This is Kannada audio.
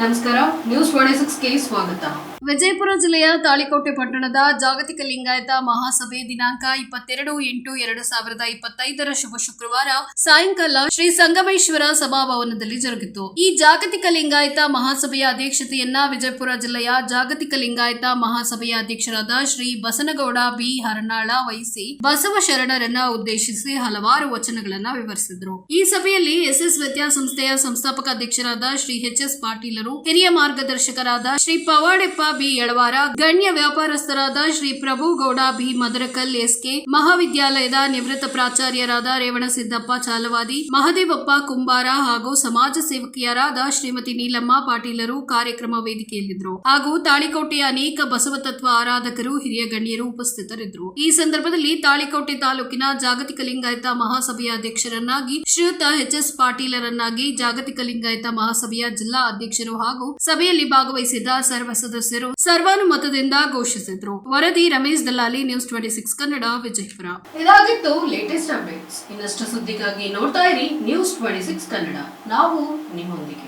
ನಮಸ್ಕಾರ, ನ್ಯೂಸ್ 26ಗೆ ಸ್ವಾಗತ. ವಿಜಯಪುರ ಜಿಲ್ಲೆಯ ತಾಳಿಕೋಟೆ ಪಟ್ಟಣದ ಜಾಗತಿಕ ಲಿಂಗಾಯತ ಮಹಾಸಭೆ ದಿನಾಂಕ 22/8/2025 ಶುಭ ಶುಕ್ರವಾರ ಸಾಯಂಕಾಲ ಶ್ರೀ ಸಂಗಮೇಶ್ವರ ಸಭಾಭವನದಲ್ಲಿ ಜರುಗಿತು. ಈ ಜಾಗತಿಕ ಲಿಂಗಾಯತ ಮಹಾಸಭೆಯ ಅಧ್ಯಕ್ಷತೆಯನ್ನ ವಿಜಯಪುರ ಜಿಲ್ಲೆಯ ಜಾಗತಿಕ ಲಿಂಗಾಯತ ಮಹಾಸಭೆಯ ಅಧ್ಯಕ್ಷರಾದ ಶ್ರೀ ಬಸನಗೌಡ ಬಿ ಹರನಾಳ ವಹಿಸಿ ಬಸವ ಶರಣರನ್ನ ಉದ್ದೇಶಿಸಿ ಹಲವಾರು ವಚನಗಳನ್ನ ವಿವರಿಸಿದರು. ಈ ಸಭೆಯಲ್ಲಿ ಎಸ್ಎಸ್ ವಿದ್ಯಾಸಂಸ್ಥೆಯ ಸಂಸ್ಥಾಪಕ ಅಧ್ಯಕ್ಷರಾದ ಶ್ರೀ ಎಚ್.ಎಸ್. ಪಾಟೀಲರು, ಹಿರಿಯ ಮಾರ್ಗದರ್ಶಕರಾದ ಶ್ರೀ ಪವಾಡೆಪ್ಪ ಬಿ ಯಳವಾರ, ಗಣ್ಯ ವ್ಯಾಪಾರಸ್ಥರಾದ ಶ್ರೀ ಪ್ರಭುಗೌಡ ಬಿ ಮದರಕಲ್ ಎಸ್ಕೆ, ಮಹಾವಿದ್ಯಾಲಯದ ನಿವೃತ್ತ ಪ್ರಾಚಾರ್ಯರಾದ ರೇವಣಸಿದ್ದಪ್ಪ ಚಾಲವಾದಿ, ಮಹದೇವಪ್ಪ ಕುಂಬಾರ ಹಾಗೂ ಸಮಾಜ ಸೇವಕಿಯರಾದ ಶ್ರೀಮತಿ ನೀಲಮ್ಮ ಪಾಟೀಲರು ಕಾರ್ಯಕ್ರಮ ವೇದಿಕೆಯಲ್ಲಿದ್ದರು. ಹಾಗೂ ತಾಳಿಕೋಟೆಯ ಅನೇಕ ಬಸವತತ್ವ ಆರಾಧಕರು, ಹಿರಿಯ ಗಣ್ಯರು ಉಪಸ್ಥಿತರಿದ್ದರು. ಈ ಸಂದರ್ಭದಲ್ಲಿ ತಾಳಿಕೋಟೆ ತಾಲೂಕಿನ ಜಾಗತಿಕ ಲಿಂಗಾಯತ ಮಹಾಸಭೆಯ ಅಧ್ಯಕ್ಷರನ್ನಾಗಿ ಶ್ರೀಯುತ ಎಚ್.ಎಸ್. ಪಾಟೀಲರನ್ನಾಗಿ ಜಾಗತಿಕ ಲಿಂಗಾಯತ ಮಹಾಸಭೆಯ ಜಿಲ್ಲಾ ಅಧ್ಯಕ್ಷರು ಹಾಗೂ ಸಭೆಯಲ್ಲಿ ಭಾಗವಹಿಸಿದ್ದ ಸರ್ವ ಸದಸ್ಯರು ಸರ್ವಾನುಮತದಿಂದ ಘೋಷಿಸಿದ್ರು. ವರದಿ ರಮೇಶ್ ದಲಾಲಿ, ನ್ಯೂಸ್ 26 ಕನ್ನಡ, ವಿಜಯಪುರ. ಇದಾಗಿತ್ತು ಲೇಟೆಸ್ಟ್ ಅಪ್ಡೇಟ್ಸ್. ಇನ್ನಷ್ಟು ಸುದ್ದಿಗಾಗಿ ನೋಡ್ತಾ ಇರಿ ನ್ಯೂಸ್ 26 ಕನ್ನಡ. ನಾವು ನಿಮ್ಮೊಂದಿಗೆ.